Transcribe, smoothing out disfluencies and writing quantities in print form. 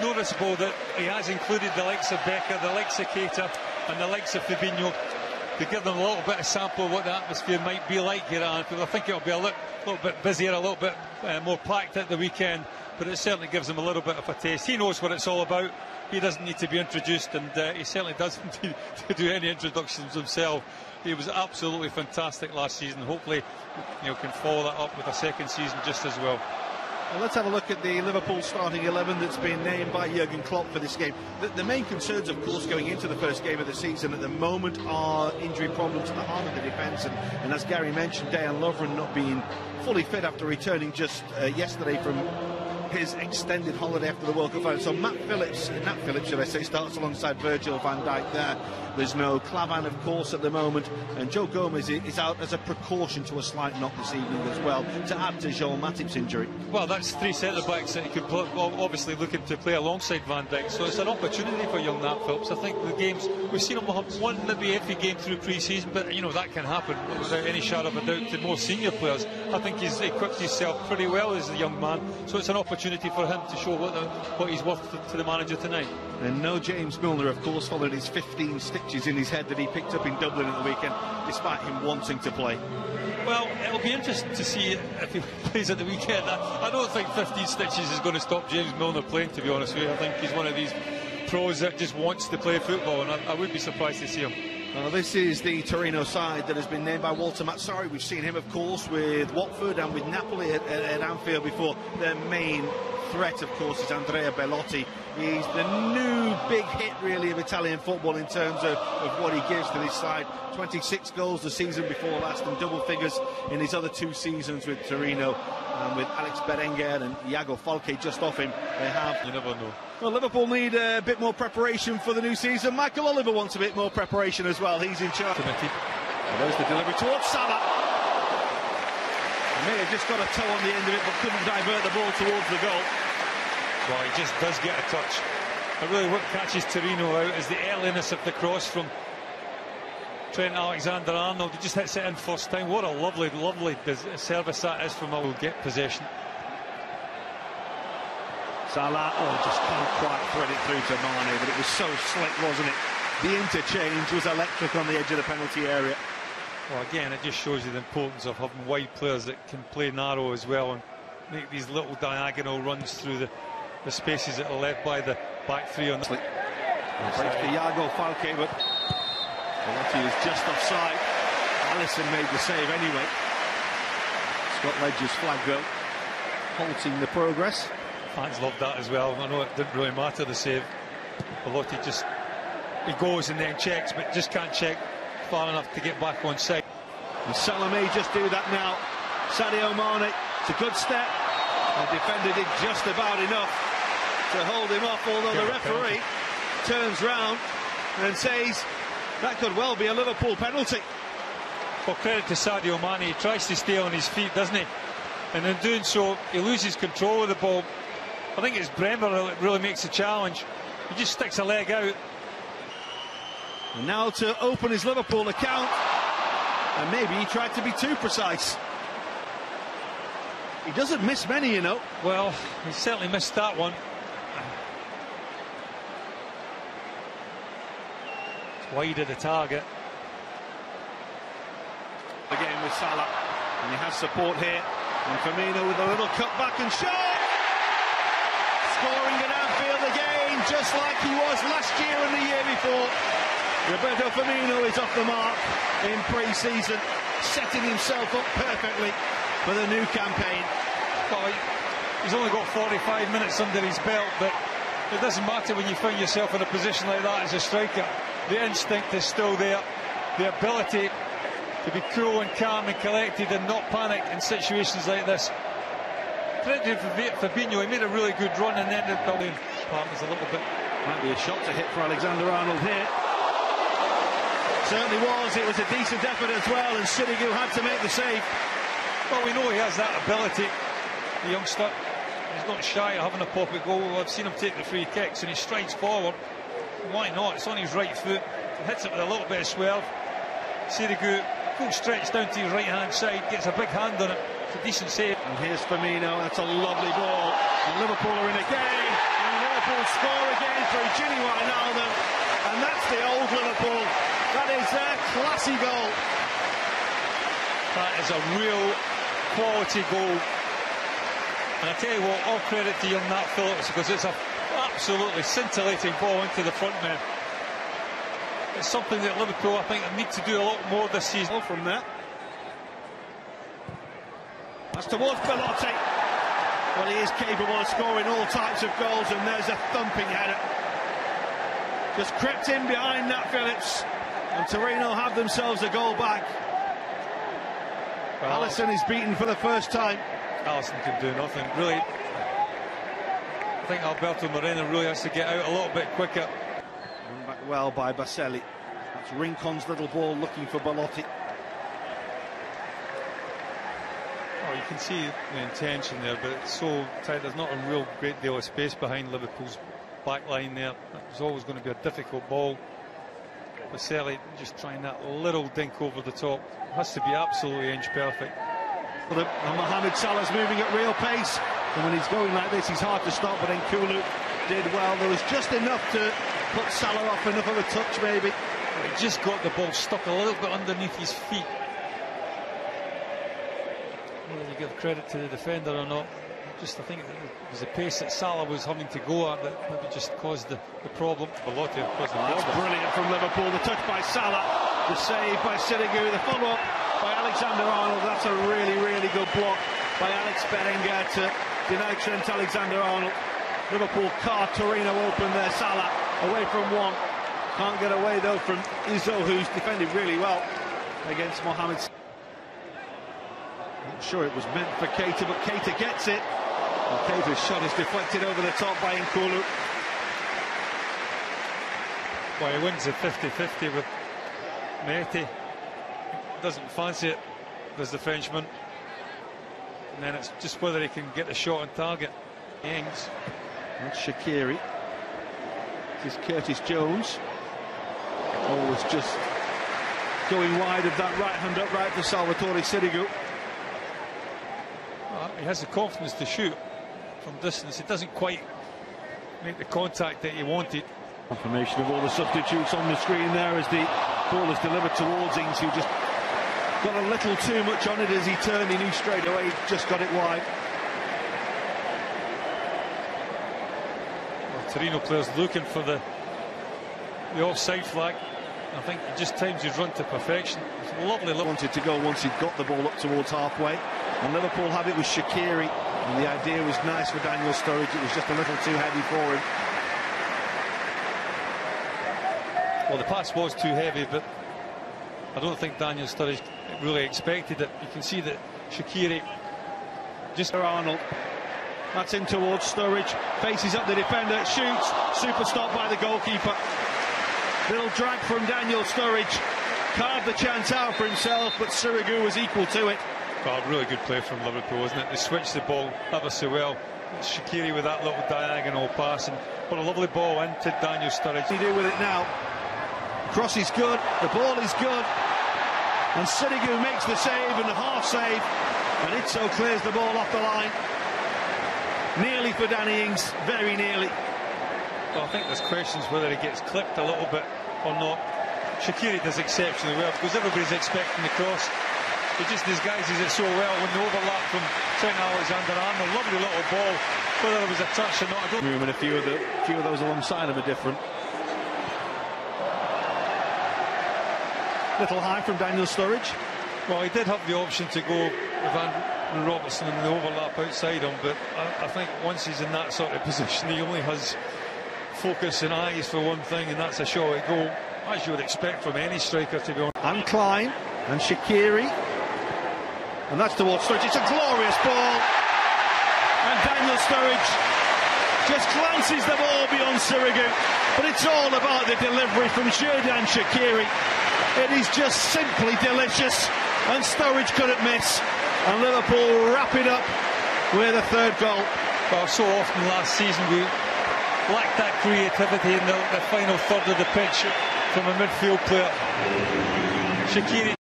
Noticeable that he has included the likes of Becker, the likes of Keita and the likes of Fabinho to give them a little bit of sample of what the atmosphere might be like here at Anfield. I think it'll be a little bit busier, a little bit more packed at the weekend, but it certainly gives them a little bit of a taste. He knows what it's all about. He doesn't need to be introduced, and he certainly doesn't need to do any introductions himself. He was absolutely fantastic last season. Hopefully, can follow that up with a second season just as well. Well, let's have a look at the Liverpool starting 11 that's been named by Jurgen Klopp for this game. The main concerns, of course, going into the first game of the season at the moment are injury problems at the heart of the defence, and as Gary mentioned, Dejan Lovren not being fully fit after returning just yesterday from his extended holiday after the World Cup final. So Nat Phillips, should I say, starts alongside Virgil van Dijk there. There's no Klavan, of course, at the moment, and Joe Gomez is out as a precaution to a slight knock this evening as well, to add to Joel Matip's injury. Well, that's three centre-backs that he could play, obviously looking to play alongside Van Dijk, so it's an opportunity for young Nat Phillips. I think the games, we've seen him have one, maybe every game through pre-season, but that can happen without any shadow of a doubt to more senior players. I think he's equipped himself pretty well as a young man, so it's an opportunity for him to show what he's worth to the manager tonight. And no James Milner, of course, following his 15 stitches in his head that he picked up in Dublin at the weekend, despite him wanting to play. Well, it'll be interesting to see if he plays at the weekend. I don't think 15 stitches is going to stop James Milner playing, to be honest with you. I think he's one of these pros that just wants to play football, and I would be surprised to see him. Well, this is the Torino side that has been named by Walter Mazzarri. We've seen him, of course, with Watford and with Napoli at Anfield before. Their main threat, of course, is Andrea Bellotti. He's the new big hit, really, of Italian football in terms of what he gives to this side. 26 goals the season before last and double figures in his other two seasons with Torino. And with Alex Berenguer and Iago Falque just off him, they have... You never know. Well, Liverpool need a bit more preparation for the new season. Michael Oliver wants a bit more preparation as well. He's in charge. Well, there's the delivery towards Salah. He may have just got a toe on the end of it, but couldn't divert the ball towards the goal. Well, he just does get a touch. But really what catches Torino out is the earliness of the cross from Trent Alexander-Arnold. He just hits it in first time. What a lovely, lovely service that is from will get possession. Salah, just can't quite thread it through to Mane, but it was so slick, wasn't it? The interchange was electric on the edge of the penalty area. Well, again, it just shows you the importance of having wide players that can play narrow as well and make these little diagonal runs through the spaces that are left by the back three on the... Breaks to Iago Falque, but Bellotti is just offside. Alisson made the save anyway. Scott Ledger's flag though, halting the progress. Fans loved that as well. I know it didn't really matter, the save. Bellotti he goes and then checks, but just can't check far enough to get back on side. And Salah may just do that now. Sadio Mane, it's a good step. The defender did just about enough to hold him off, although the referee turns round and says that could well be a Liverpool penalty. Well, credit to Sadio Mane. He tries to stay on his feet, doesn't he? And in doing so, he loses control of the ball. I think it's Bremer that really makes the challenge. He just sticks a leg out. And now to open his Liverpool account, and maybe he tried to be too precise. He doesn't miss many, you know. Well, he certainly missed that one. It's wide of the target. Again with Salah, and he has support here. And Firmino with a little cut back and shot! Scoring at Anfield again, just like he was last year and the year before. Roberto Firmino is off the mark in pre-season, setting himself up perfectly for the new campaign. Well, he's only got 45 minutes under his belt, but it doesn't matter when you find yourself in a position like that as a striker. The instinct is still there, the ability to be cool and calm and collected and not panic in situations like this. Credit to Fabinho, he made a really good run and ended up building partners a little bit. Might be a shot to hit for Alexander-Arnold here. Certainly was. It was a decent effort as well, and Sirigu had to make the save. Well, we know he has that ability, the youngster. He's not shy of having a pocket goal. I've seen him take the free kicks and he strides forward. Why not? It's on his right foot. He hits it with a little bit of swerve. Sirigu, full stretch down to his right-hand side, gets a big hand on it. It's a decent save. And here's Firmino. That's a lovely ball. And Liverpool are in again. And Liverpool score again through Gini Wijnaldum, and that's the old Liverpool. That is their classy goal. That is a real quality goal. And I tell you what, all credit to young Nat Phillips, because it's an absolutely scintillating ball into the front men. It's something that Liverpool, I think, need to do a lot more this season. From there. That's towards Belotti. Well, he is capable of scoring all types of goals, and there's a thumping header. Just crept in behind Nat Phillips, and Torino have themselves a goal back. Well, Alisson is beaten for the first time. Alisson can do nothing, really. I think Alberto Moreno really has to get out a little bit quicker. Run back well by Baselli. That's Rincon's little ball looking for Belotti. Oh, you can see the intention there, but it's so tight. There's not a real great deal of space behind Liverpool's back line there. It's always going to be a difficult ball. Baselli just trying that little dink over the top. Has to be absolutely inch perfect. And Mohamed Salah's moving at real pace, and when he's going like this, he's hard to stop. But then Kulu did well. There was just enough to put Salah off, enough of a touch, maybe. He just got the ball stuck a little bit underneath his feet. Whether you give credit to the defender or not, I think it was the pace that Salah was having to go at that maybe just caused the problem. Belotti, of course. That's brilliant from Liverpool. The touch by Salah, the save by Sirigu, the follow-up by Alexander-Arnold. That's a really, really good block by Alex Berenguer to deny Trent Alexander-Arnold. Liverpool card Torino open there. Salah away from one. Can't get away though from Izzo, who's defended really well against Mohamed. Not sure it was meant for Keita, but Keita gets it. And Keita's shot is deflected over the top by Nkulu. Well, he wins the 50-50 with Mehdi. Doesn't fancy it, there's the Frenchman. And then it's just whether he can get the shot on target. Ings. That's Shaqiri. This is Curtis Jones. Always just going wide of that right hand upright for Salvatore Sirigu. He has the confidence to shoot from distance. It doesn't quite make the contact that he wanted. Confirmation of all the substitutes on the screen there as the ball is delivered towards Ings, who just got a little too much on it as he turned. He knew straight away he just got it wide. Well, Torino players looking for the offside flag. I think he just times his run to perfection. It's lovely. Wanted to go once he'd got the ball up towards halfway. And Liverpool had it with Shaqiri, and the idea was nice for Daniel Sturridge. It was just a little too heavy for him. Well, the pass was too heavy, but I don't think Daniel Sturridge really expected it. You can see that Shaqiri just... Arnold, that's in towards Sturridge, faces up the defender, shoots, super stop by the goalkeeper. Little drag from Daniel Sturridge, carved the chance out for himself, but Sirigu was equal to it. Well, really good play from Liverpool, wasn't it? They switched the ball ever so well. It's Shaqiri with that little diagonal pass, and what a lovely ball into Daniel Sturridge. What do you do with it now? Cross is good, the ball is good, and Sirigu makes the save and the half save, and Izzo clears the ball off the line. Nearly for Danny Ings, very nearly. Well, I think there's questions whether he gets clipped a little bit or not. Shaqiri does exceptionally well because everybody's expecting the cross. He just disguises it so well when the overlap from Trent Alexander-Arnold. Lovely little ball. Whether it was a touch or not, I don't know. And a few of those alongside him are different. Little high from Daniel Sturridge. Well, he did have the option to go with Andrew Robertson and the overlap outside him, but I think once he's in that sort of position, he only has focus and eyes for one thing, and that's a shot at goal, as you would expect from any striker, to be honest. And Klein and Shaqiri, and that's towards Sturridge. It's a glorious ball, and Daniel Sturridge just glances the ball beyond Sirigu, but it's all about the delivery from Xherdan Shaqiri. It is just simply delicious, and Sturridge couldn't miss, and Liverpool wrap it up with a third goal. Well, so often last season we lacked that creativity in the final third of the pitch from a midfield player. Shaqiri